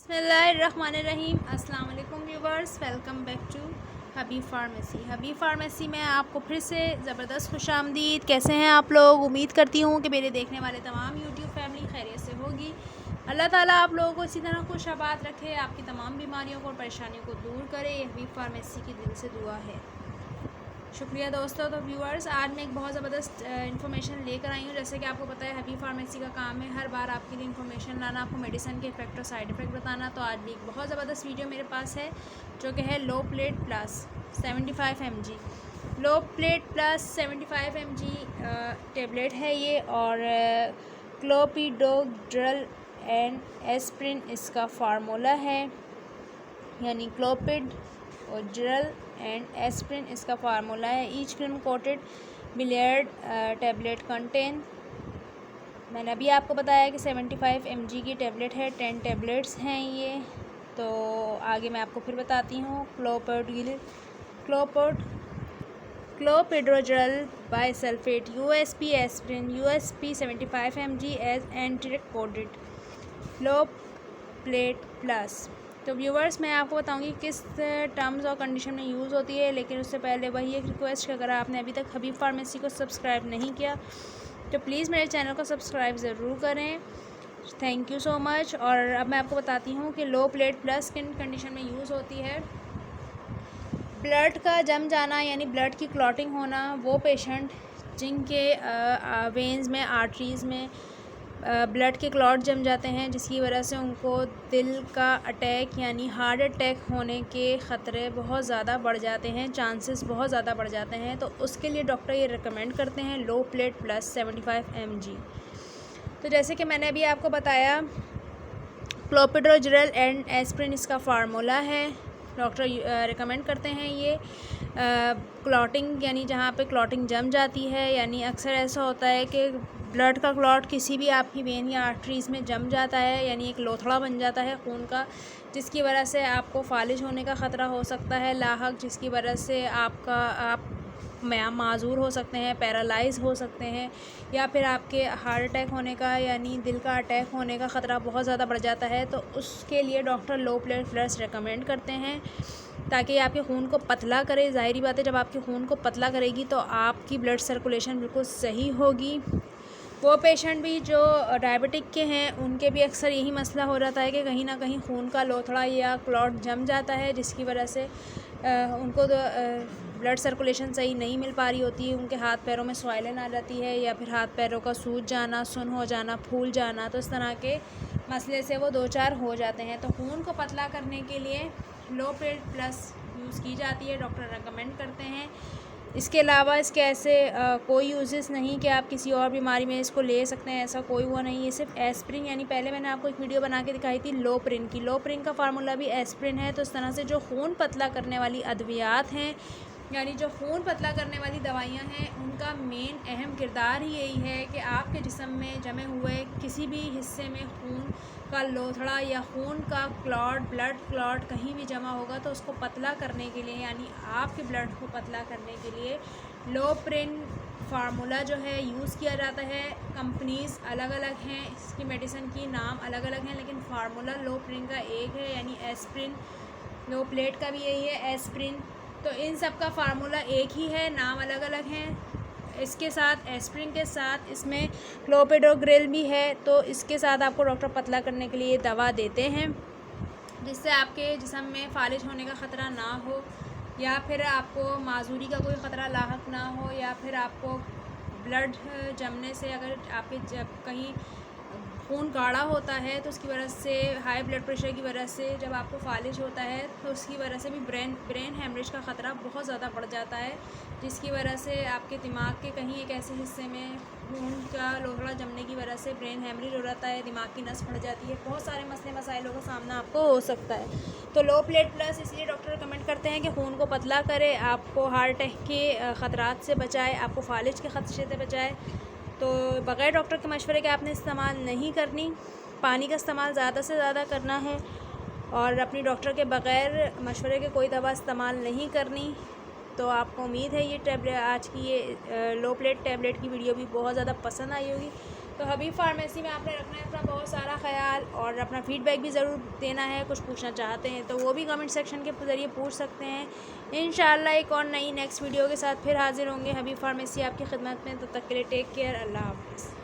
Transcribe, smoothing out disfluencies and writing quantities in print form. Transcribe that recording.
बिस्मिल्लाहिर्रहमानिर्रहीम। अस्सलाम वालेकुम viewers, welcome back to Habib pharmacy. Habib pharmacy में आपको फिर से ज़बरदस्त खुशामदीद। कैसे हैं आप लोग? उम्मीद करती हूँ कि मेरे देखने वाले तमाम यूट्यूब फैमिली खैरियत से होगी। अल्लाह ताला आप लोगों को इसी तरह खुश आबाद रखे, आपकी तमाम बीमारियों को और परेशानियों को दूर करे। हबीब फार्मेसी की दिल से दुआ है। शुक्रिया दोस्तों। तो व्यूअर्स, आज मैं एक बहुत ज़बरदस्त इन्फॉर्मेशन लेकर आई हूँ। जैसे कि आपको पता है हबीब फार्मेसी का काम है हर बार आपके लिए इन्फॉर्मेशन लाना, आपको मेडिसिन के इफेक्ट और साइड इफ़ेक्ट बताना। तो आज भी एक बहुत ज़बरदस्त वीडियो मेरे पास है जो कि है लो प्लेट प्लस 75 mg। लो प्लेट प्लस 75 mg टेबलेट है ये, और क्लोपिडोग्रल एंड एस्प्रिन इसका फार्मूला है, यानी क्लोपिड और ड्रल एंड एस्प्रिन इसका फार्मूला है। Each film coated billiard tablet contain. मैंने अभी आपको बताया कि 75 mg की टेबलेट है, 10 टेबलेट्स हैं ये। तो आगे मैं आपको फिर बताती हूँ। Clopidogrel bisulphate USP aspirin USP 75 mg as anti coded low plate plus. तो व्यूवर्स, मैं आपको बताऊंगी किस टर्म्स और कंडीशन में यूज़ होती है, लेकिन उससे पहले वही एक रिक्वेस्ट कि अगर आपने अभी तक हबीब फार्मेसी को सब्सक्राइब नहीं किया तो प्लीज़ मेरे चैनल को सब्सक्राइब ज़रूर करें। Thank you so much. और अब मैं आपको बताती हूँ कि लो प्लेट प्लस किन कंडीशन में यूज़ होती है। ब्लड का जम जाना यानी ब्लड की क्लॉटिंग होना, वो पेशेंट जिनके वेंस में, आर्टरीज़ में ब्लड के क्लॉट जम जाते हैं, जिसकी वजह से उनको दिल का अटैक यानी हार्ट अटैक होने के ख़तरे बहुत ज़्यादा बढ़ जाते हैं, चांसेस बहुत ज़्यादा बढ़ जाते हैं। तो उसके लिए डॉक्टर ये रिकमेंड करते हैं लो प्लेट प्लस 75 mg। तो जैसे कि मैंने अभी आपको बताया, क्लोपिडोग्रल एंड एस्प्रिन इसका फार्मूला है। डॉक्टर रिकमेंड करते हैं ये क्लॉटिंग, यानी जहाँ पे क्लॉटिंग जम जाती है, यानी अक्सर ऐसा होता है कि ब्लड का क्लॉट किसी भी आपकी वेन या आर्टरीज़ में जम जाता है, यानी एक लोथड़ा बन जाता है खून का, जिसकी वजह से आपको फालिज होने का ख़तरा हो सकता है लाहक, जिसकी वजह से आप माजूर हो सकते हैं, पैरालाइज हो सकते हैं, या फिर आपके हार्ट अटैक होने का यानी दिल का अटैक होने का ख़तरा बहुत ज़्यादा बढ़ जाता है। तो उसके लिए डॉक्टर लो प्लेट प्लस रिकमेंड करते हैं ताकि आपके खून को पतला करे। ज़ाहिरी बात है, जब आपके खून को पतला करेगी तो आपकी ब्लड सर्कुलेशन बिल्कुल सही होगी। वो पेशेंट भी जो डायबिटिक के हैं उनके भी अक्सर यही मसला हो जाता है कि कहीं ना कहीं खून का लोथड़ा या क्लॉट जम जाता है, जिसकी वजह से उनको ब्लड सर्कुलेशन सही नहीं मिल पा रही होती है, उनके हाथ पैरों में स्वाइलन आ जाती है, या फिर हाथ पैरों का सूज जाना, सुन हो जाना, फूल जाना। तो इस तरह के मसले से वो दो चार हो जाते हैं। तो खून को पतला करने के लिए लो प्लेट प्लस यूज़ की जाती है, डॉक्टर रेकमेंड करते हैं। इसके अलावा इसके ऐसे कोई यूजेस नहीं कि आप किसी और बीमारी में इसको ले सकते हैं, ऐसा कोई वो नहीं है। सिर्फ एस्प्रिन, यानी पहले मैंने आपको एक वीडियो बना के दिखाई थी लोप्रिन की, लोप्रिन का फार्मूला भी एस्प्रिन है। तो इस तरह से जो खून पतला करने वाली अद्वियात हैं, यानी जो खून पतला करने वाली दवाइयाँ हैं, उनका मेन अहम किरदार ही यही है कि आपके जिस्म में जमे हुए किसी भी हिस्से में खून का लोथड़ा या खून का क्लॉट, ब्लड क्लॉट कहीं भी जमा होगा तो उसको पतला करने के लिए, यानी आपके ब्लड को पतला करने के लिए लोप्रिन फार्मूला जो है यूज़ किया जाता है। कंपनीज़ अलग अलग हैं, इसकी मेडिसिन की नाम अलग अलग हैं, लेकिन फार्मूला लोप्रिन का एक है, यानी एस्प्रिन। लो प्लेट का भी यही है, एस्प्रिन। तो इन सब का फार्मूला एक ही है, नाम अलग अलग हैं। इसके साथ एस्प्रिन के साथ इसमें क्लोपिडोग्रल भी है। तो इसके साथ आपको डॉक्टर पतला करने के लिए दवा देते हैं, जिससे आपके जिस्म में फालिज होने का ख़तरा ना हो, या फिर आपको माजूरी का कोई ख़तरा लाहक ना हो, या फिर आपको ब्लड जमने से, अगर आपके जब कहीं खून गाढ़ा होता है तो उसकी वजह से, हाई ब्लड प्रेशर की वजह से जब आपको फालिज होता है तो उसकी वजह से भी ब्रेन हेमरेज का ख़तरा बहुत ज़्यादा बढ़ जाता है, जिसकी वजह से आपके दिमाग के कहीं एक ऐसे हिस्से में खून का लोथड़ा जमने की वजह से ब्रेन हेमरेज हो जाता है, दिमाग की नस फट जाती है, बहुत सारे मसले मसाइलों का सामना आपको हो सकता है। तो लो प्लेट प्लस इसलिए डॉक्टर रिकमेंड करते हैं कि खून को पतला करे, आपको हार्ट अटैक के ख़तरात से बचाए, आपको फालिज के खदशे से बचाए। तो बग़ैर डॉक्टर के मशवरे के आपने इस्तेमाल नहीं करनी, पानी का इस्तेमाल ज़्यादा से ज़्यादा करना है, और अपनी डॉक्टर के बग़ैर मशवरे के कोई दवा इस्तेमाल नहीं करनी। तो आपको उम्मीद है ये टैबलेट, आज की ये लो प्लेट टैबलेट की वीडियो भी बहुत ज़्यादा पसंद आई होगी। तो हबीब फार्मेसी में आपने रखना है अपना बहुत सारा ख्याल, और अपना फ़ीडबैक भी ज़रूर देना है। कुछ पूछना चाहते हैं तो वो भी कमेंट सेक्शन के ज़रिए पूछ सकते हैं। इंशाल्लाह एक और नई नेक्स्ट वीडियो के साथ फिर हाज़िर होंगे। हबीब फार्मेसी आपकी खिदमत में, तब तक के लिए टेक केयर, अल्लाह हाफ़िज़।